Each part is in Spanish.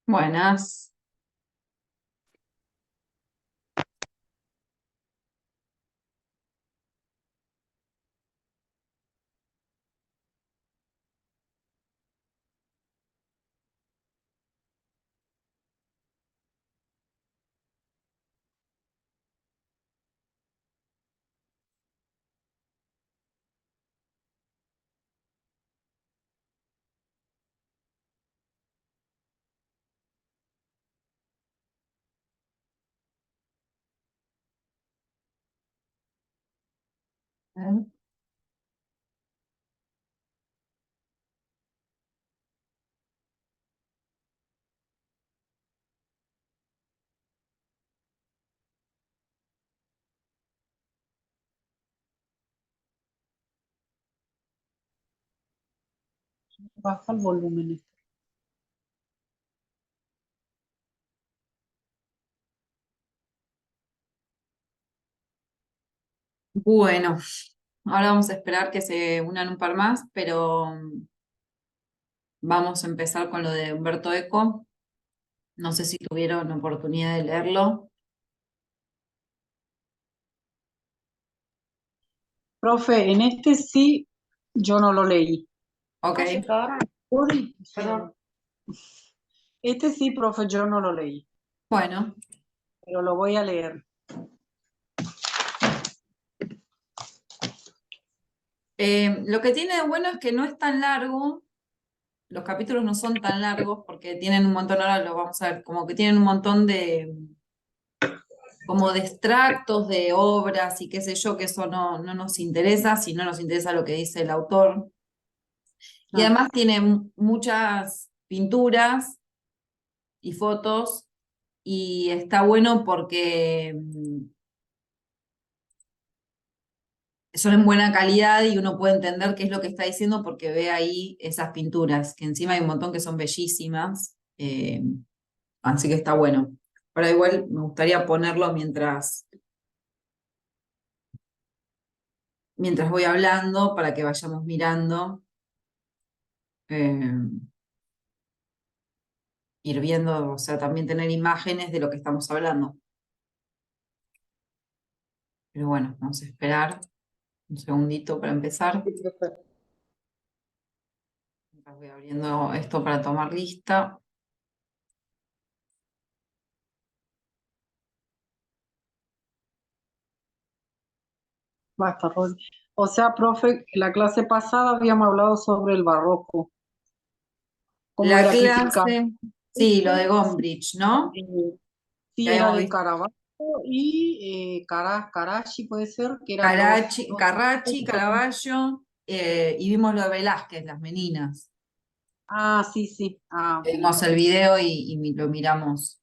Buenas. Baja el volumen. Bueno, ahora vamos a esperar que se unan un par más, pero vamos a empezar con lo de Humberto Eco. No sé si tuvieron oportunidad de leerlo. Profe, en este sí, yo no lo leí. Ok, Uy, perdón. Este sí, profe, yo no lo leí, bueno. pero lo voy a leer. Lo que tiene de bueno es que no es tan largo, los capítulos no son tan largos porque tienen un montón, ahora lo vamos a ver, como que tienen un montón de, como de extractos de obras y qué sé yo, que eso no nos interesa, si no nos interesa lo que dice el autor. Y Ah, además tiene muchas pinturas y fotos y está bueno porque son en buena calidad y uno puede entender qué es lo que está diciendo porque ve ahí esas pinturas, que encima hay un montón que son bellísimas, así que está bueno. Ahora igual me gustaría ponerlo mientras voy hablando para que vayamos mirando, eh, ir viendo, o sea, también tener imágenes de lo que estamos hablando. Pero bueno, vamos a esperar un segundito para empezar. sí, profe. Voy abriendo esto para tomar lista. Basta, Rol. O sea, profe, en la clase pasada habíamos hablado sobre el barroco, cómo La era criticado. clase, sí, lo de Gombrich, ¿no? Que Sí, era habíamos de visto Caravaggio y Caracci, puede ser, que eran Caracci, dos Carracci, textos. Caravaggio, y vimos lo de Velázquez, las meninas. Ah, sí, sí. Ah, Vimos el video y lo miramos.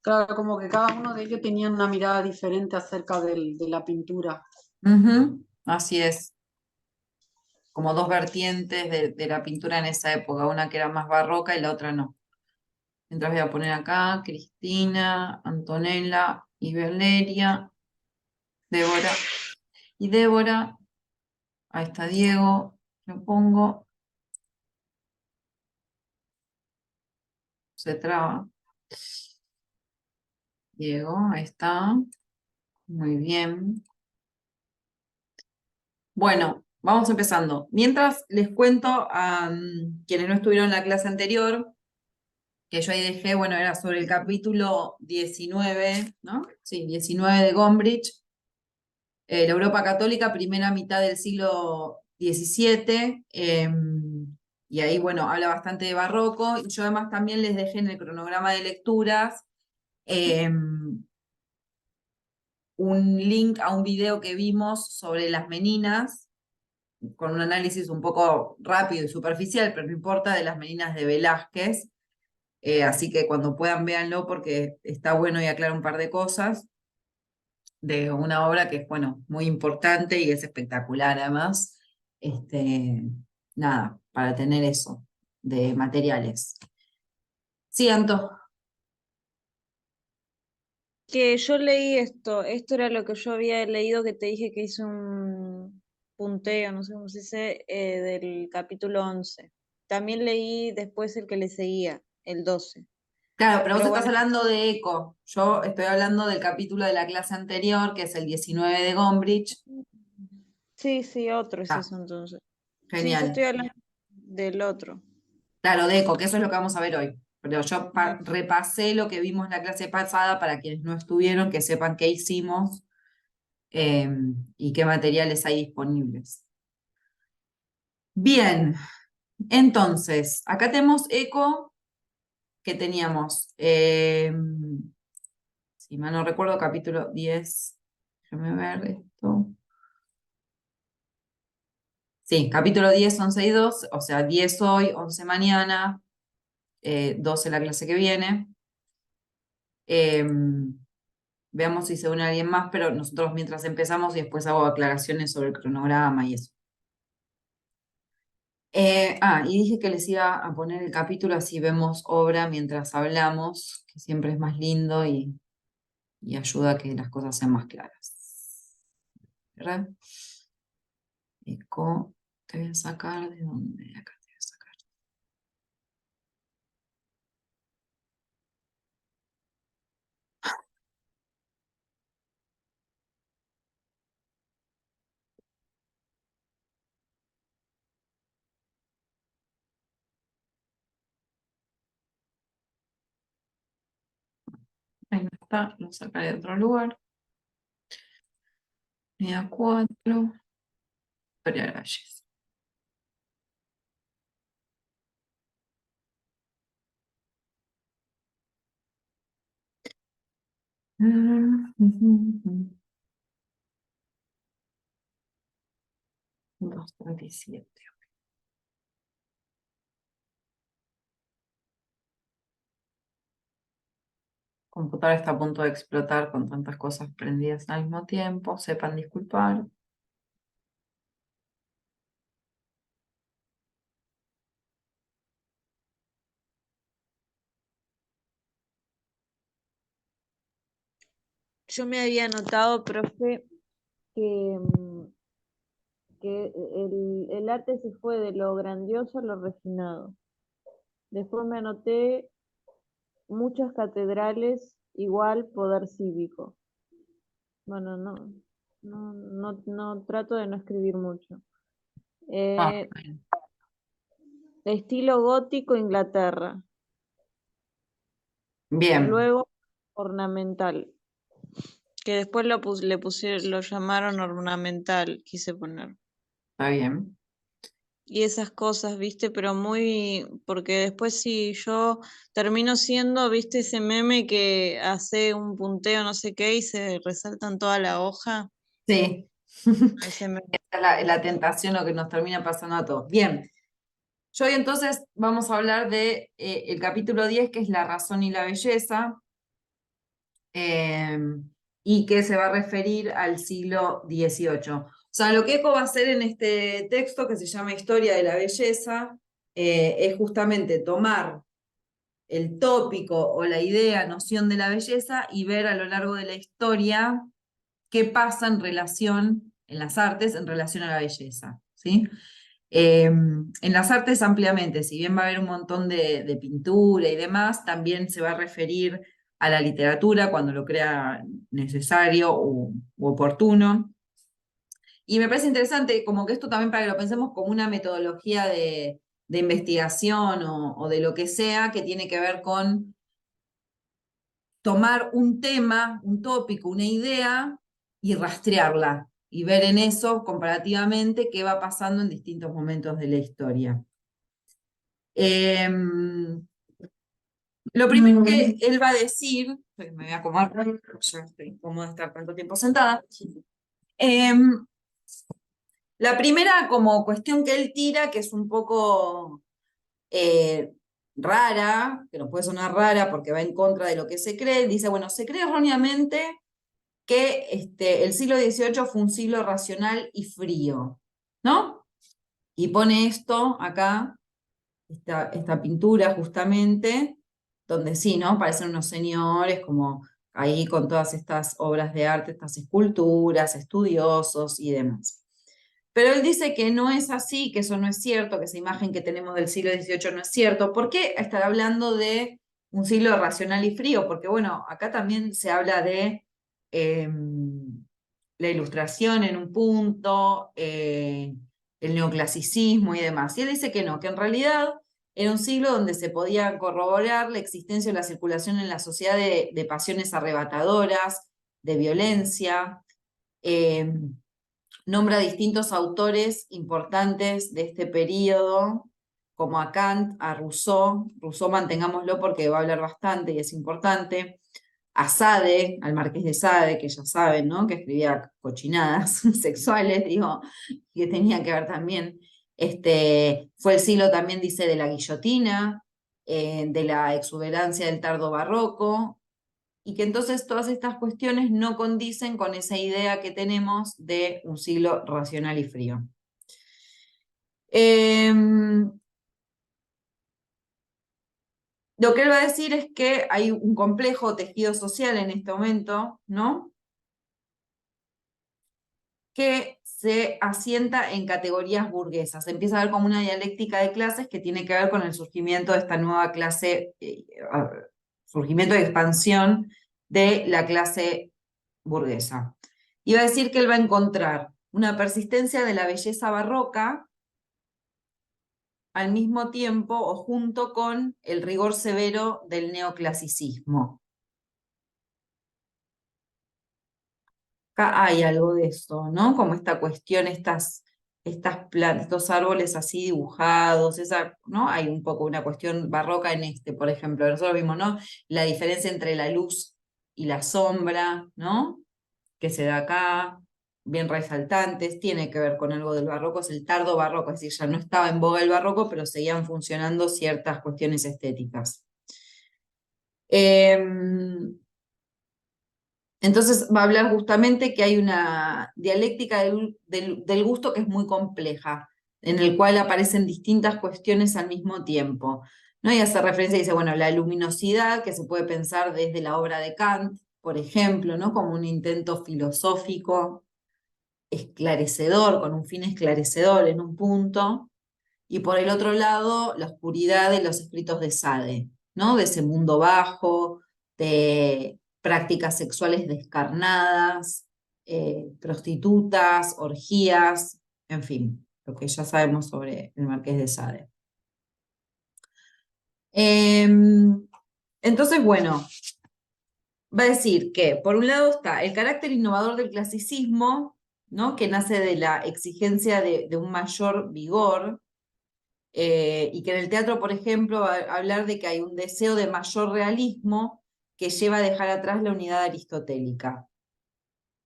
claro, como que cada uno de ellos tenía una mirada diferente acerca de la pintura. Ujú, así es, como dos vertientes de la pintura en esa época, una que era más barroca y la otra no. Mientras voy a poner acá Cristina, Antonella y Valeria, Débora. Y Débora, ahí está Diego, lo pongo, se traba. Diego, ahí está, muy bien. Bueno, vamos empezando. Mientras les cuento a quienes no estuvieron en la clase anterior, que yo ahí dejé, bueno, era sobre el capítulo 19, ¿no? Sí, 19 de Gombrich, la Europa Católica, primera mitad del siglo XVII, y ahí, bueno, habla bastante de barroco, y yo además también les dejé en el cronograma de lecturas un link a un video que vimos sobre las meninas, con un análisis un poco rápido y superficial, pero no importa, de las meninas de Velázquez. Así que cuando puedan véanlo porque está bueno y aclara un par de cosas de una obra que es, bueno, muy importante y es espectacular además. Este, nada, para tener eso de materiales. Sí, Anto. Que yo leí esto era lo que yo había leído que te dije que hice un punteo, no sé cómo se dice, del capítulo 11. también leí después el que le seguía, el 12. Claro, pero vos Pero estás bueno, hablando de Eco. Yo estoy hablando del capítulo de la clase anterior, que es el 19 de Gombrich. sí, otro es Ah, eso entonces. Sí, yo genial. estoy hablando del otro. Claro, de Eco, que eso es lo que vamos a ver hoy. Pero yo Ujú. repasé lo que vimos la clase pasada para quienes no estuvieron, que sepan qué hicimos eh, y qué materiales hay disponibles. Bien, entonces, acá tenemos Eco, que teníamos, si mal no recuerdo, capítulo 10. Déjame ver esto. Sí, capítulo 10, 11 y 2, o sea, 10 hoy, 11 mañana, 12 la clase que viene. Veamos si se une alguien más, pero nosotros mientras empezamos y después hago aclaraciones sobre el cronograma y eso. Y dije que les iba a poner el capítulo, así vemos obra mientras hablamos, que siempre es más lindo y ayuda a que las cosas sean más claras. ¿Verdad? Eco, te voy a sacar de dónde, de acá te voy a sacar. Ahí no está, lo sacaré de otro lugar. Día 4, Victoria Galles. Mm, 2:37. Computadora está a punto de explotar con tantas cosas prendidas al mismo tiempo. Sepan disculpar. Yo me había notado, profe, que, que el arte se fue de lo grandioso a lo refinado. Después me anoté muchas catedrales, igual poder cívico. Bueno, no trato de no escribir mucho. Ah, Eh, Estilo gótico, Inglaterra. bien, Luego, ornamental. Que después le pusieron, lo llamaron ornamental, quise poner. está bien. Y esas cosas, ¿viste? Pero muy, porque después si yo termino siendo, ¿viste? Ese meme que hace un punteo no sé qué y se resaltan toda la hoja. Sí. Ese meme. Esa es la tentación lo que nos termina pasando a todos. Bien. Yo hoy entonces vamos a hablar de el capítulo 10, que es la razón y la belleza, eh, y que se va a referir al siglo XVIII. O sea, lo que Eco va a hacer en este texto, que se llama Historia de la Belleza, es justamente tomar el tópico o la idea, noción de la belleza y ver a lo largo de la historia qué pasa en relación, en las artes, en relación a la belleza, ¿sí? En las artes ampliamente, si bien va a haber un montón de pintura y demás, también se va a referir a la literatura cuando lo crea necesario u oportuno. Y me parece interesante, como que esto también para que lo pensemos como una metodología de investigación o de lo que sea que tiene que ver con tomar un tema, un tópico, una idea y rastrearla y ver en eso comparativamente qué va pasando en distintos momentos de la historia. Lo primero que él va a decir, me voy a acomodar, ya estoy incómoda de estar tanto tiempo sentada. La primera como cuestión que él tira, que es un poco eh, rara, que nos puede sonar rara porque va en contra de lo que se cree, dice, bueno, se cree erróneamente que el siglo XVIII fue un siglo racional y frío, ¿no? Y pone esto acá, esta pintura justamente, donde sí, ¿no? Parecen unos señores como ahí con todas estas obras de arte, estas esculturas, estudiosos y demás. Pero él dice que no es así, que eso no es cierto, que esa imagen que tenemos del siglo XVIII no es cierto. ¿Por qué estar hablando de un siglo racional y frío? Porque bueno, acá también se habla de la Ilustración en un punto, el neoclasicismo y demás. Y él dice que no, que en realidad era un siglo donde se podía corroborar la existencia o la circulación en la sociedad de pasiones arrebatadoras, de violencia. Nombra distintos autores importantes de este periodo, como a Kant, a Rousseau. Rousseau mantengámoslo porque va a hablar bastante y es importante. A Sade, al Marqués de Sade, que ya saben, ¿no? Que escribía cochinadas sexuales, digo, que tenía que ver también. Fue el siglo también, dice, de la guillotina, de la exuberancia del tardo barroco, y que entonces todas estas cuestiones no condicen con esa idea que tenemos de un siglo racional y frío. Lo que él va a decir es que hay un complejo tejido social en este momento, ¿no? Que se asienta en categorías burguesas. Empieza a ver como una dialéctica de clases que tiene que ver con el surgimiento de esta nueva clase, surgimiento y expansión de la clase burguesa. Y va a decir que él va a encontrar una persistencia de la belleza barroca al mismo tiempo o junto con el rigor severo del neoclasicismo. Acá hay algo de esto, ¿no? Como esta cuestión, estas plantas, estos árboles así dibujados, ¿no? Hay un poco una cuestión barroca en por ejemplo. Nosotros vimos, ¿no? La diferencia entre la luz y la sombra, ¿no? Que se da acá, bien resaltantes, tiene que ver con algo del barroco, es el tardo barroco, es decir, ya no estaba en boga el barroco, pero seguían funcionando ciertas cuestiones estéticas. Entonces va a hablar justamente que hay una dialéctica del gusto que es muy compleja, en el cual aparecen distintas cuestiones al mismo tiempo, ¿no? Y hace referencia, dice, bueno, la luminosidad, que se puede pensar desde la obra de Kant, por ejemplo, ¿no? Como un intento filosófico esclarecedor, con un fin esclarecedor en un punto, y por el otro lado, la oscuridad de los escritos de Sade, ¿no? De ese mundo bajo, de prácticas sexuales descarnadas, prostitutas, orgías, en fin, lo que ya sabemos sobre el Marqués de Sade. Entonces, bueno, va a decir que, por un lado, está el carácter innovador del clasicismo, ¿no? Que nace de la exigencia de un mayor vigor, y que en el teatro, por ejemplo, va a hablar de que hay un deseo de mayor realismo que lleva a dejar atrás la unidad aristotélica,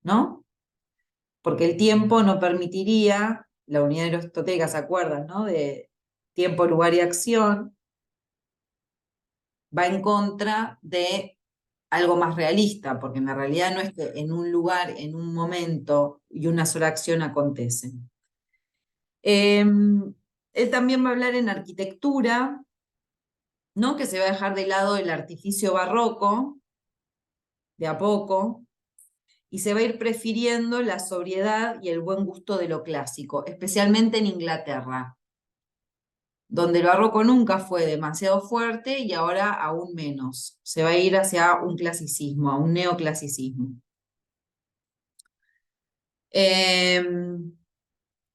¿no? Porque el tiempo no permitiría, la unidad aristotélica, ¿se acuerdan, no? De tiempo, lugar y acción, va en contra de algo más realista, porque en la realidad no es que en un lugar, en un momento y una sola acción acontecen. Él también va a hablar en arquitectura, ¿no? Que se va a dejar de lado el artificio barroco, de a poco, y se va a ir prefiriendo la sobriedad y el buen gusto de lo clásico, especialmente en Inglaterra, donde el barroco nunca fue demasiado fuerte y ahora aún menos. Se va a ir hacia un clasicismo, a un neoclasicismo.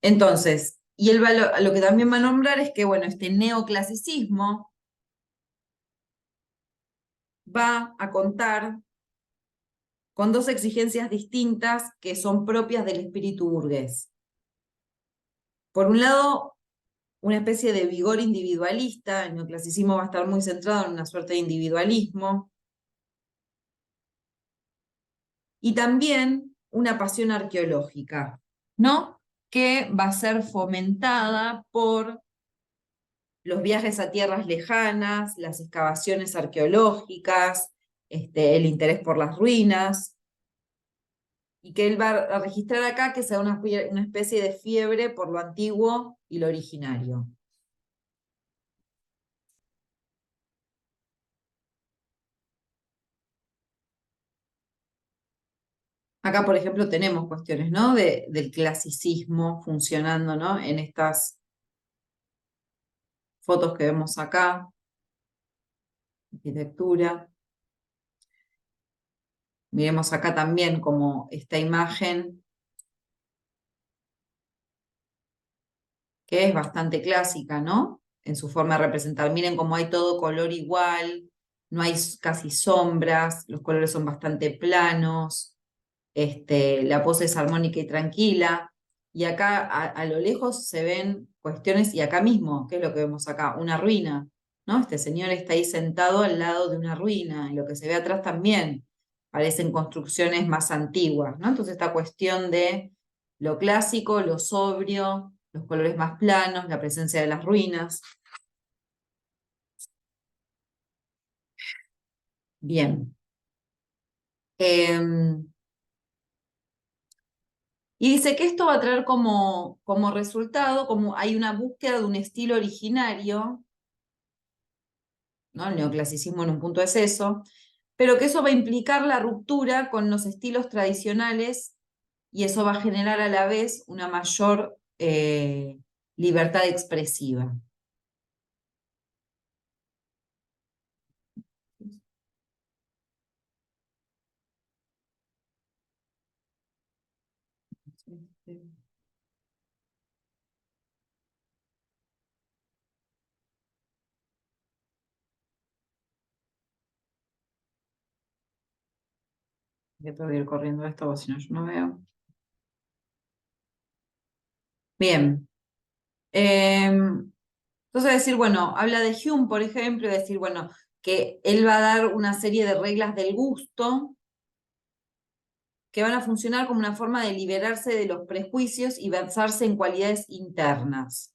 Entonces, y él lo que también va a nombrar es que, bueno, este neoclasicismo va a contar con dos exigencias distintas que son propias del espíritu burgués. Por un lado, una especie de vigor individualista, el neoclasicismo va a estar muy centrado en una suerte de individualismo, y también una pasión arqueológica, ¿no? Que va a ser fomentada por los viajes a tierras lejanas, las excavaciones arqueológicas, el interés por las ruinas, y que él va a registrar acá que sea una especie de fiebre por lo antiguo y lo originario. Acá, por ejemplo, tenemos cuestiones, ¿no? Del clasicismo funcionando, ¿no? En estas fotos que vemos acá, arquitectura. Miremos acá también como esta imagen que es bastante clásica, ¿no? En su forma de representar. Miren cómo hay todo color igual, no hay casi sombras, los colores son bastante planos, la pose es armónica y tranquila. Y acá a lo lejos se ven cuestiones, y acá mismo, ¿qué es lo que vemos acá? Una ruina, ¿no? Este señor está ahí sentado al lado de una ruina, y lo que se ve atrás también parecen construcciones más antiguas, ¿no? Entonces esta cuestión de lo clásico, lo sobrio, los colores más planos, la presencia de las ruinas. Bien. Y dice que esto va a traer como resultado, como hay una búsqueda de un estilo originario, ¿no? El neoclasicismo en un punto es eso, pero que eso va a implicar la ruptura con los estilos tradicionales y eso va a generar a la vez una mayor libertad expresiva. Voy a ir corriendo esto, porque si no yo no veo. Bien. Entonces decir, bueno, habla de Hume, por ejemplo, y decir, bueno, que él va a dar una serie de reglas del gusto que van a funcionar como una forma de liberarse de los prejuicios y basarse en cualidades internas,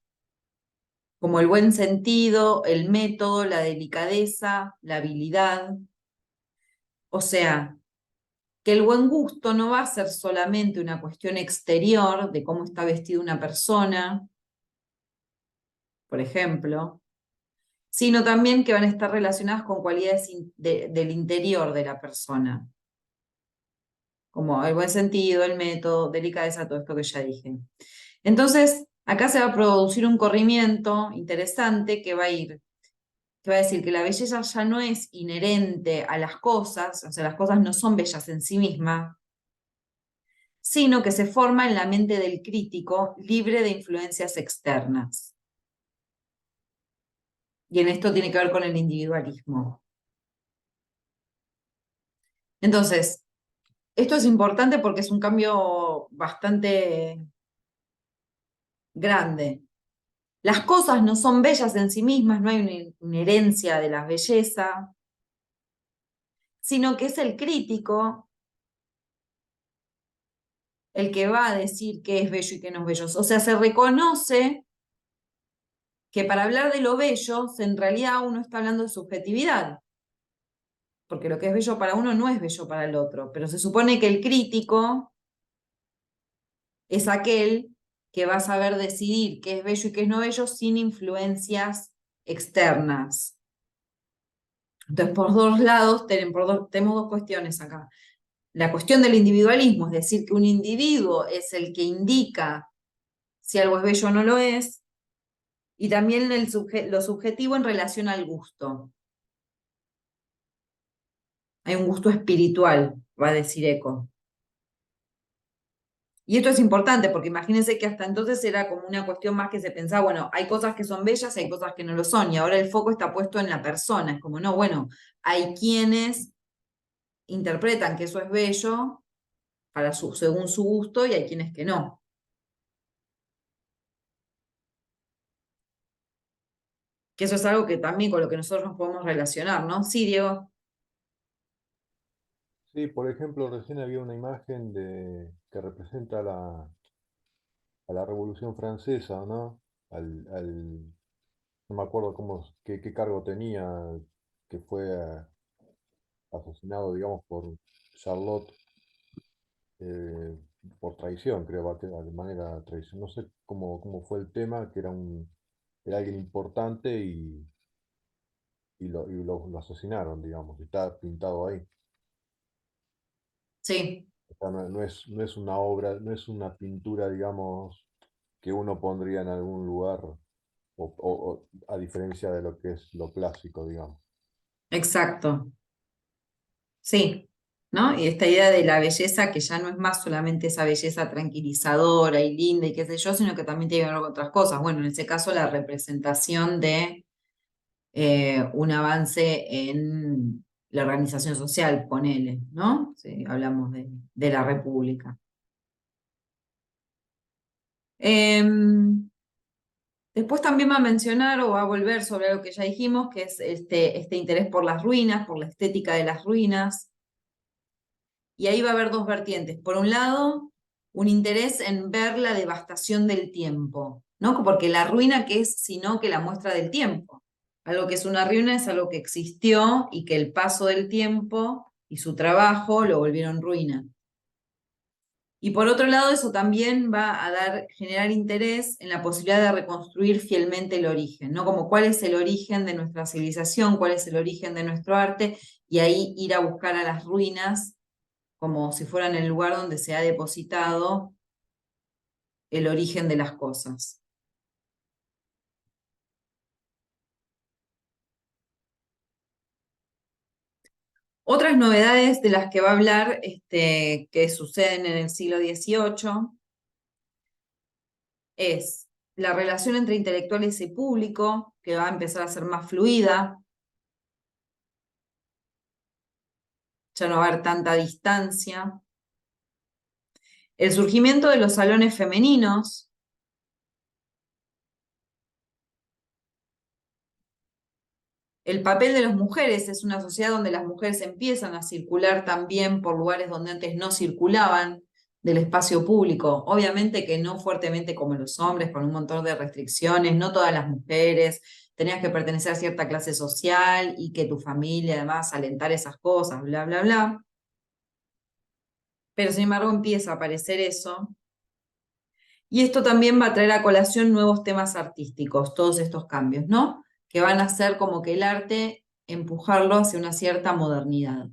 como el buen sentido, el método, la delicadeza, la habilidad. O sea, que el buen gusto no va a ser solamente una cuestión exterior de cómo está vestida una persona, por ejemplo, sino también que van a estar relacionadas con cualidades del interior de la persona, como el buen sentido, el método, delicadeza, todo esto que ya dije. Entonces, acá se va a producir un corrimiento interesante que va a decir que la belleza ya no es inherente a las cosas, o sea, las cosas no son bellas en sí mismas, sino que se forma en la mente del crítico libre de influencias externas. Y en esto tiene que ver con el individualismo. Entonces, esto es importante porque es un cambio bastante grande. Las cosas no son bellas en sí mismas, no hay una inherencia de la belleza, sino que es el crítico el que va a decir qué es bello y qué no es bello. O sea, se reconoce que para hablar de lo bello, en realidad uno está hablando de subjetividad, porque lo que es bello para uno no es bello para el otro, pero se supone que el crítico es aquel que va a saber decidir qué es bello y qué es no bello sin influencias externas. Entonces, por dos lados, tenemos dos cuestiones acá. La cuestión del individualismo, es decir, que un individuo es el que indica si algo es bello o no lo es, y también lo subjetivo en relación al gusto. Hay un gusto espiritual, va a decir Eco. Y esto es importante porque imagínense que hasta entonces era como una cuestión más que se pensaba, bueno, hay cosas que son bellas y hay cosas que no lo son, y ahora el foco está puesto en la persona. Es como, no, bueno, hay quienes interpretan que eso es bello según su gusto y hay quienes que no. Que eso es algo que también con lo que nosotros nos podemos relacionar, ¿no? Sí, Diego. Sí, por ejemplo, recién había una imagen que representa a la Revolución Francesa, ¿no? No me acuerdo qué cargo tenía, que fue asesinado, digamos, por Charlotte, eh, por traición, creo, de manera traición. No sé cómo fue el tema, que era alguien importante y lo asesinaron, digamos, y está pintado ahí. Sí. O sea, no es una obra, no es una pintura, digamos, que uno pondría en algún lugar, a diferencia de lo que es lo clásico, digamos. Exacto, sí, ¿no? Y esta idea de la belleza que ya no es más solamente esa belleza tranquilizadora y linda y qué sé yo, sino que también tiene que ver con otras cosas. Bueno, en ese caso la representación de un avance en la organización social, ponele, ¿no? Si hablamos de la República. Después también va a mencionar o va a volver sobre algo que ya dijimos, que es este interés por las ruinas, por la estética de las ruinas. Y ahí va a haber dos vertientes. Por un lado, un interés en ver la devastación del tiempo, ¿no? Porque la ruina, ¿qué es sino que la muestra del tiempo? Algo que es una ruina es algo que existió y que el paso del tiempo y su trabajo lo volvieron ruina. Y por otro lado, eso también va a generar interés en la posibilidad de reconstruir fielmente el origen, ¿no? Como cuál es el origen de nuestra civilización, cuál es el origen de nuestro arte, y ahí ir a buscar a las ruinas como si fueran el lugar donde se ha depositado el origen de las cosas. Otras novedades de las que va a hablar que suceden en el siglo XVIII es la relación entre intelectuales y público, que va a empezar a ser más fluida, ya no va a haber tanta distancia. El surgimiento de los salones femeninos, el papel de las mujeres, es una sociedad donde las mujeres empiezan a circular también por lugares donde antes no circulaban del espacio público. Obviamente que no fuertemente como los hombres, con un montón de restricciones, no todas las mujeres, tenías que pertenecer a cierta clase social y que tu familia además alentar esas cosas, bla, bla, bla. Pero sin embargo empieza a aparecer eso. Y esto también va a traer a colación nuevos temas artísticos, todos estos cambios, ¿no? Que van a hacer como que el arte empujarlo hacia una cierta modernidad.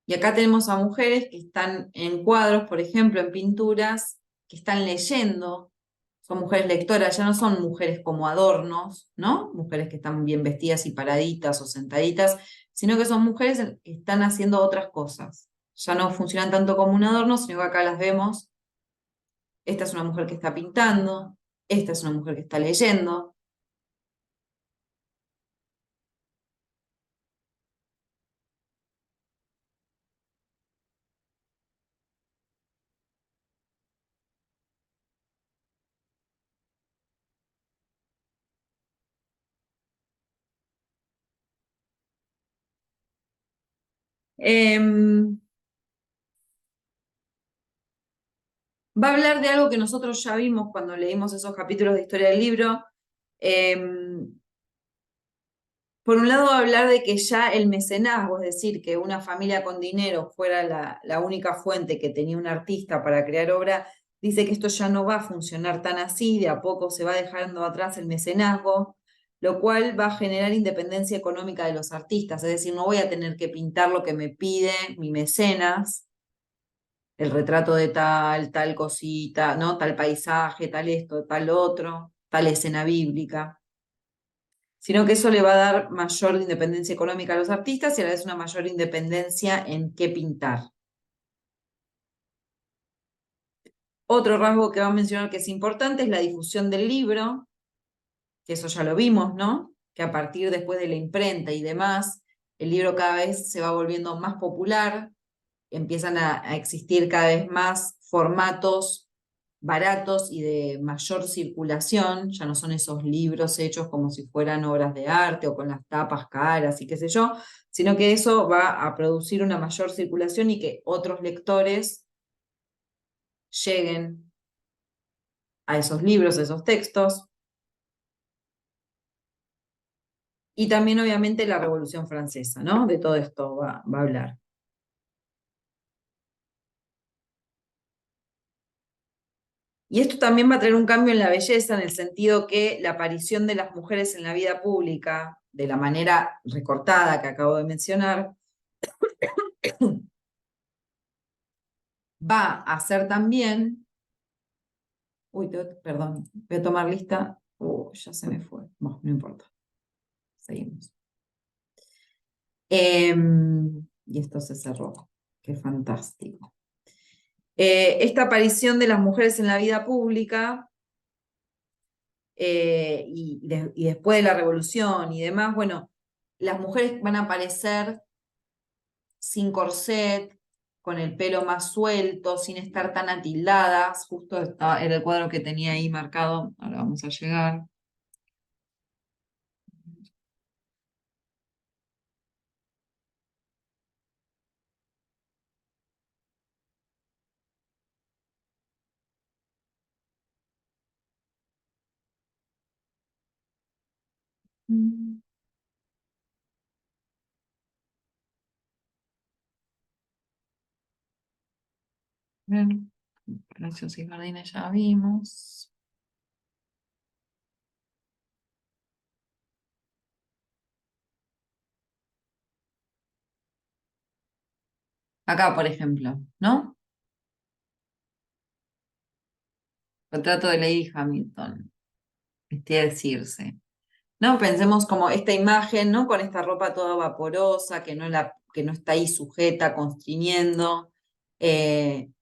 Y acá tenemos a mujeres que están en cuadros, por ejemplo, en pinturas, que están leyendo, son mujeres lectoras, ya no son mujeres como adornos, ¿no? Mujeres que están bien vestidas y paraditas o sentaditas, sino que son mujeres que están haciendo otras cosas. Ya no funcionan tanto como un adorno, sino que acá las vemos. Esta es una mujer que está pintando, esta es una mujer que está leyendo. Em, Va a hablar de algo que nosotros ya vimos cuando leímos esos capítulos de historia del libro. Por un lado, va a hablar de que ya el mecenazgo, es decir, que una familia con dinero fuera la única fuente que tenía un artista para crear obra, dice que esto ya no va a funcionar tan así, de a poco se va dejando atrás el mecenazgo, lo cual va a generar independencia económica de los artistas, es decir, no voy a tener que pintar lo que me pide mi mecenas, el retrato de tal cosita, ¿no? Tal paisaje, tal esto, tal otro, tal escena bíblica, sino que eso le va a dar mayor independencia económica a los artistas y a la vez una mayor independencia en qué pintar. Otro rasgo que va a mencionar que es importante es la difusión del libro, que eso ya lo vimos, ¿no? Que a partir después de la imprenta y demás, el libro cada vez se va volviendo más popular, empiezan a existir cada vez más formatos baratos y de mayor circulación, ya no son esos libros hechos como si fueran obras de arte o con las tapas caras y qué sé yo, sino que eso va a producir una mayor circulación y que otros lectores lleguen a esos libros, a esos textos. Y también obviamente la Revolución Francesa, ¿no? De todo esto va a hablar. Y esto también va a traer un cambio en la belleza, en el sentido que la aparición de las mujeres en la vida pública, de la manera recortada que acabo de mencionar, va a ser también. Uy, perdón, voy a tomar lista. Ya se me fue. Bueno, no importa. Seguimos. Y esto se cerró. Qué fantástico. Esta aparición de las mujeres en la vida pública y después de la revolución y demás, bueno, las mujeres van a aparecer sin corset, con el pelo más suelto, sin estar tan atildadas. Justo era el cuadro que tenía ahí marcado. Ahora vamos a llegar. Mm. Bien. Palacios y jardines ya vimos. Acá, por ejemplo, ¿no? Retrato de Lady Hamilton. Vestida de Circe. ¿No? Pensemos como esta imagen, ¿no? Con esta ropa toda vaporosa, que no está ahí sujeta, constriñendo.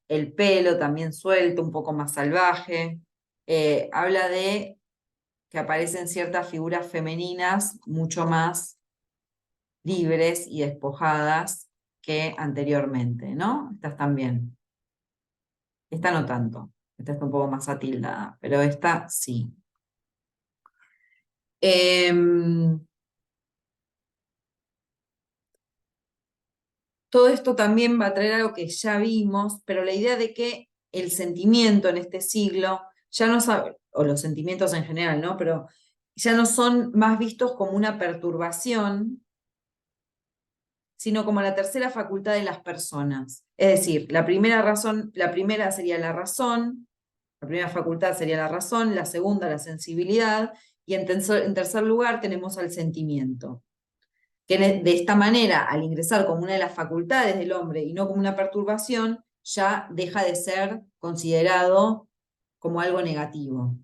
El pelo también suelto, un poco más salvaje. Habla de que aparecen ciertas figuras femeninas mucho más libres y despojadas que anteriormente, ¿no? Estas también. Esta no tanto. Esta está un poco más atildada, pero esta sí. Todo esto también va a traer algo que ya vimos, pero la idea de que el sentimiento en este siglo ya no sabe, o los sentimientos en general, ¿no? Pero ya no son más vistos como una perturbación, sino como la tercera facultad de las personas. Es decir, la primera sería la razón, la primera facultad sería la razón, la segunda la sensibilidad, y en tercer lugar tenemos al sentimiento. Que de esta manera, al ingresar como una de las facultades del hombre y no como una perturbación, ya deja de ser considerado como algo negativo.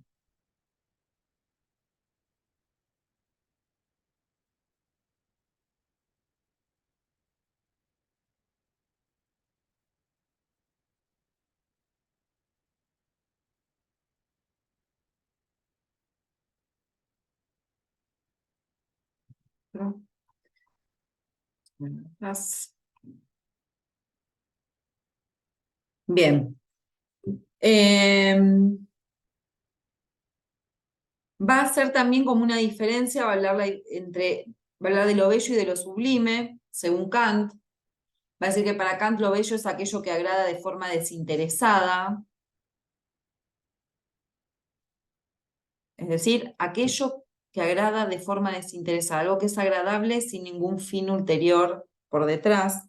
¿No? Bueno, bien. Va a ser también como una diferencia, va a hablar de lo bello y de lo sublime, según Kant. Va a decir que para Kant lo bello es aquello que agrada de forma desinteresada, es decir, aquello que agrada de forma desinteresada, algo que es agradable sin ningún fin ulterior por detrás.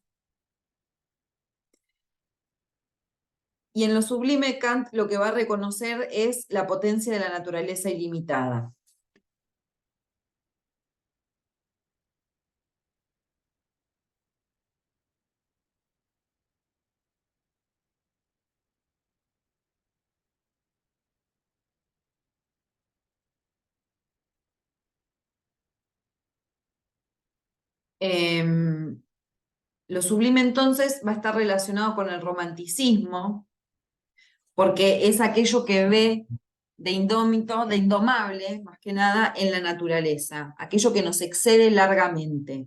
Y en lo sublime, Kant lo que va a reconocer es la potencia de la naturaleza ilimitada. Lo sublime entonces va a estar relacionado con el romanticismo, porque es aquello que ve de indómito, de indomable, más que nada, en la naturaleza, aquello que nos excede largamente.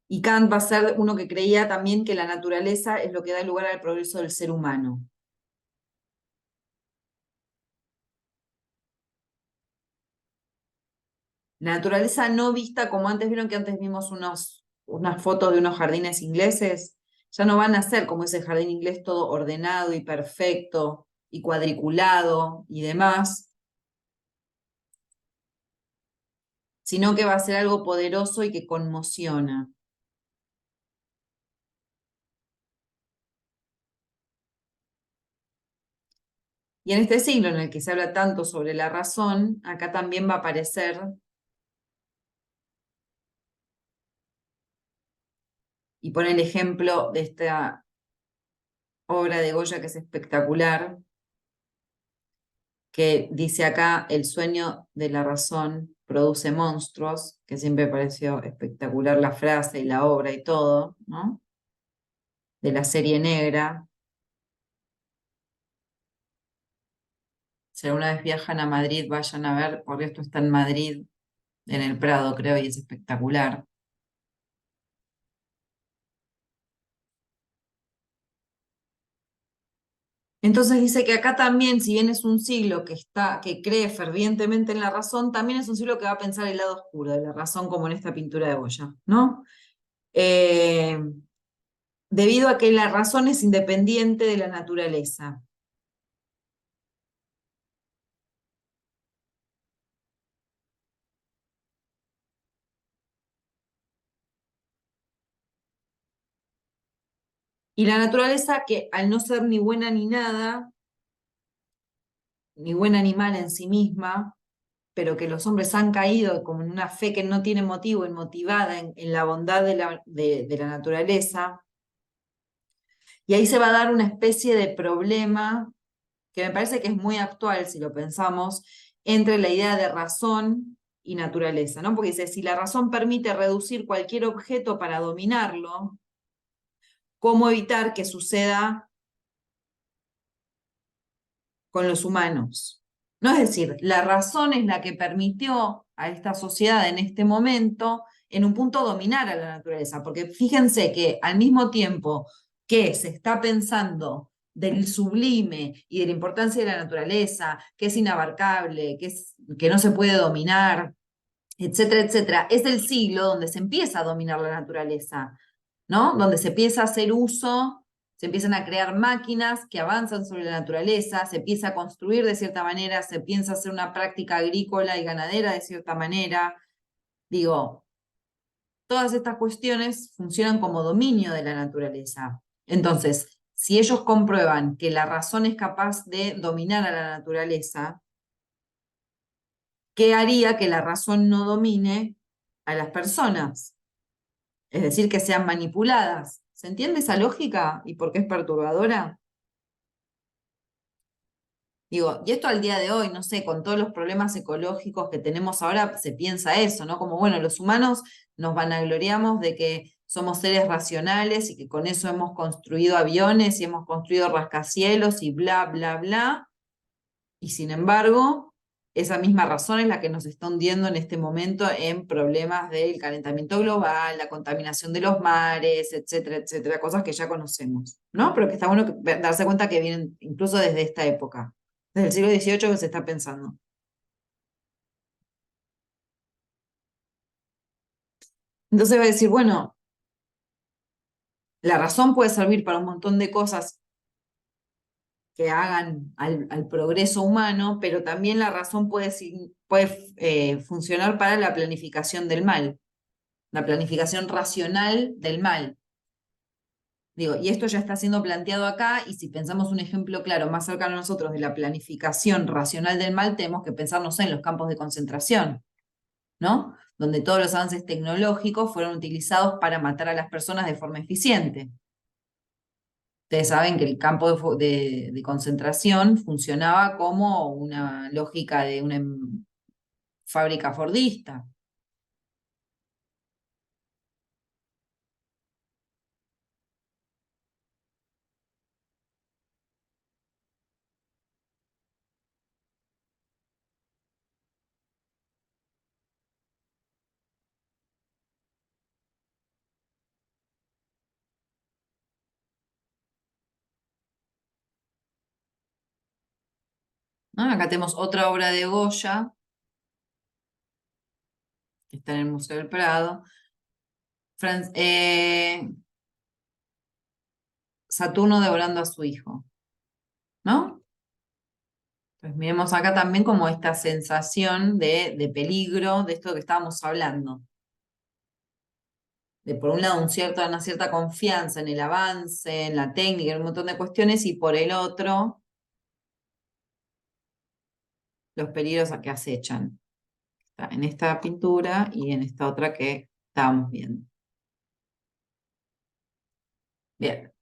Y Kant va a ser uno que creía también que la naturaleza es lo que da lugar al progreso del ser humano. La naturaleza no vista como antes, vieron que antes vimos unas fotos de unos jardines ingleses, ya no van a ser como ese jardín inglés todo ordenado y perfecto y cuadriculado y demás, sino que va a ser algo poderoso y que conmociona. Y en este siglo en el que se habla tanto sobre la razón, acá también va a aparecer, y pone el ejemplo de esta obra de Goya que es espectacular, que dice acá, el sueño de la razón produce monstruos, que siempre me pareció espectacular la frase y la obra y todo, ¿no? De la serie negra. Si alguna vez viajan a Madrid, vayan a ver, porque esto está en Madrid, en el Prado, creo, y es espectacular. Entonces dice que acá también, si bien es un siglo que cree fervientemente en la razón, también es un siglo que va a pensar el lado oscuro de la razón, como en esta pintura de Goya, ¿no? Eh, Debido a que la razón es independiente de la naturaleza. Y la naturaleza, que al no ser ni buena ni nada, ni buen animal en sí misma, pero que los hombres han caído como en una fe que no tiene motivo, inmotivada en la bondad de la naturaleza, y ahí se va a dar una especie de problema que me parece que es muy actual si lo pensamos, entre la idea de razón y naturaleza, ¿no? Porque dice, si la razón permite reducir cualquier objeto para dominarlo, ¿cómo evitar que suceda con los humanos? No, es decir, la razón es la que permitió a esta sociedad en este momento, en un punto, dominar a la naturaleza, porque fíjense que al mismo tiempo que se está pensando del sublime y de la importancia de la naturaleza, que es inabarcable, que no se puede dominar, etcétera, etcétera, es el siglo donde se empieza a dominar la naturaleza, ¿no? Donde se empieza a hacer uso, se empiezan a crear máquinas que avanzan sobre la naturaleza, se empieza a construir de cierta manera, se piensa hacer una práctica agrícola y ganadera de cierta manera. Digo, todas estas cuestiones funcionan como dominio de la naturaleza. Entonces, si ellos comprueban que la razón es capaz de dominar a la naturaleza, ¿qué haría que la razón no domine a las personas? Es decir, que sean manipuladas. ¿Se entiende esa lógica y por qué es perturbadora? Digo, y esto al día de hoy, no sé, con todos los problemas ecológicos que tenemos ahora, se piensa eso, ¿no? Como, bueno, los humanos nos vanagloriamos de que somos seres racionales y que con eso hemos construido aviones y hemos construido rascacielos y bla, bla, bla. Y sin embargo, esa misma razón es la que nos está hundiendo en este momento en problemas del calentamiento global, la contaminación de los mares, etcétera, etcétera, cosas que ya conocemos, ¿no? Pero que está bueno darse cuenta que vienen incluso desde esta época, desde el siglo XVIII que se está pensando. Entonces va a decir, bueno, la razón puede servir para un montón de cosas que hagan al progreso humano, pero también la razón puede funcionar para la planificación del mal, la planificación racional del mal. Digo, y esto ya está siendo planteado acá, y si pensamos un ejemplo claro, más cercano a nosotros, de la planificación racional del mal, tenemos que pensar, no sé, en los campos de concentración, ¿no? Donde todos los avances tecnológicos fueron utilizados para matar a las personas de forma eficiente. Ustedes saben que el campo de concentración funcionaba como una lógica de una fábrica fordista. ¿No? Acá tenemos otra obra de Goya, que está en el Museo del Prado. Saturno devorando a su hijo, ¿no? Entonces miremos acá también como esta sensación de peligro, de esto que estábamos hablando. De por un lado una cierta confianza en el avance, en la técnica, en un montón de cuestiones, y por el otro, los peligros a que acechan. Está en esta pintura y en esta otra que estábamos viendo. Bien.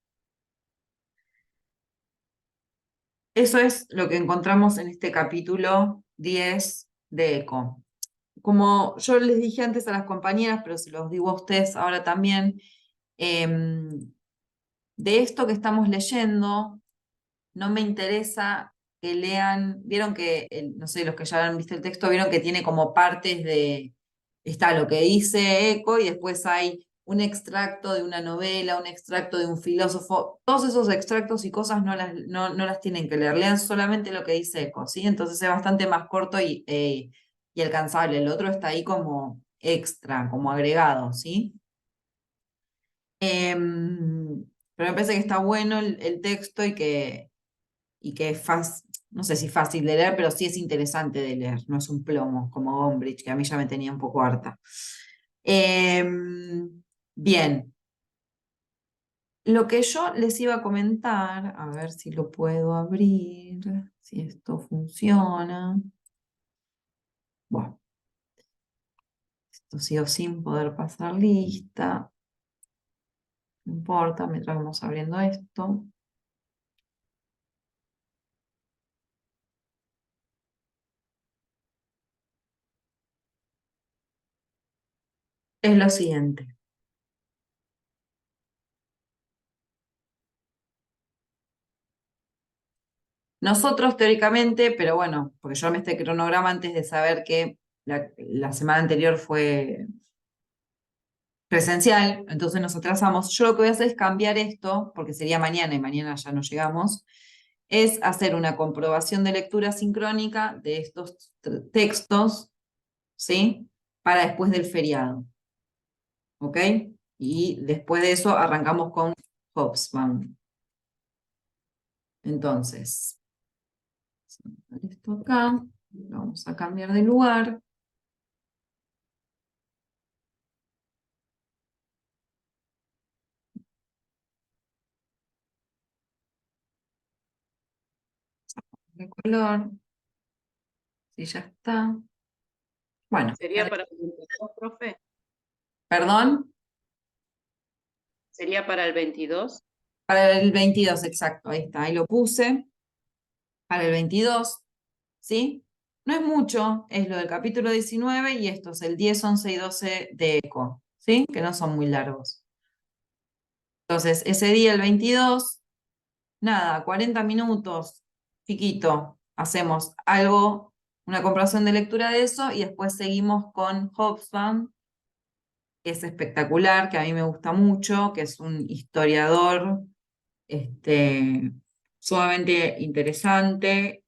Eso es lo que encontramos en este capítulo 10 de ECO. Como yo les dije antes a las compañeras, pero se los digo a ustedes ahora también, de esto que estamos leyendo, no me interesa que lean, vieron que, no sé, los que ya han visto el texto, vieron que tiene como partes de, está lo que dice Eco y después hay un extracto de una novela, un extracto de un filósofo. Todos esos extractos y cosas no las tienen que leer, lean solamente lo que dice Eco, ¿sí? Entonces es bastante más corto y alcanzable. El otro está ahí como extra, como agregado, ¿sí? Pero me parece que está bueno el texto y que es fácil, no sé si fácil de leer, pero sí es interesante de leer, no es un plomo como Gombrich, que a mí ya me tenía un poco harta. Bien, lo que yo les iba a comentar, a ver si lo puedo abrir, si esto funciona. Bueno, esto sigo sin poder pasar lista. No importa, mientras vamos abriendo esto. Es lo siguiente. Nosotros teóricamente, pero bueno, porque yo armé este cronograma antes de saber que la semana anterior fue presencial, entonces nos atrasamos. Yo lo que voy a hacer es cambiar esto, porque sería mañana y mañana ya no llegamos, es hacer una comprobación de lectura sincrónica de estos textos, ¿sí? Para después del feriado, ¿ok? Y después de eso arrancamos con Hobsbawm. Entonces, esto acá, lo vamos a cambiar de lugar. De color, si ya está. Bueno, ¿Sería para el 22, profe? perdón, ¿Sería para el 22? para el 22, exacto, ahí está, ahí lo puse. Para el 22, ¿sí? No es mucho, es lo del capítulo 19 y esto es el 10, 11 y 12 de ECO, ¿sí? Que no son muy largos. Entonces, ese día, el 22, nada, 40 minutos, chiquito, hacemos algo, una comparación de lectura de eso y después seguimos con Hobsbawm, que es espectacular, que a mí me gusta mucho, que es un historiador sumamente interesante.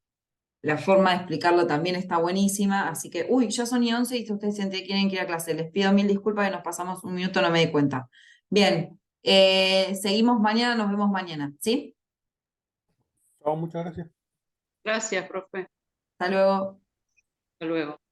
La forma de explicarlo también está buenísima, así que, uy, ya son y 11 y ustedes quieren que ir a clase. Les pido mil disculpas que nos pasamos un minuto, no me di cuenta. Bien, seguimos mañana, nos vemos mañana, ¿sí? Chao, muchas gracias. Gracias, profe. Hasta luego. Hasta luego.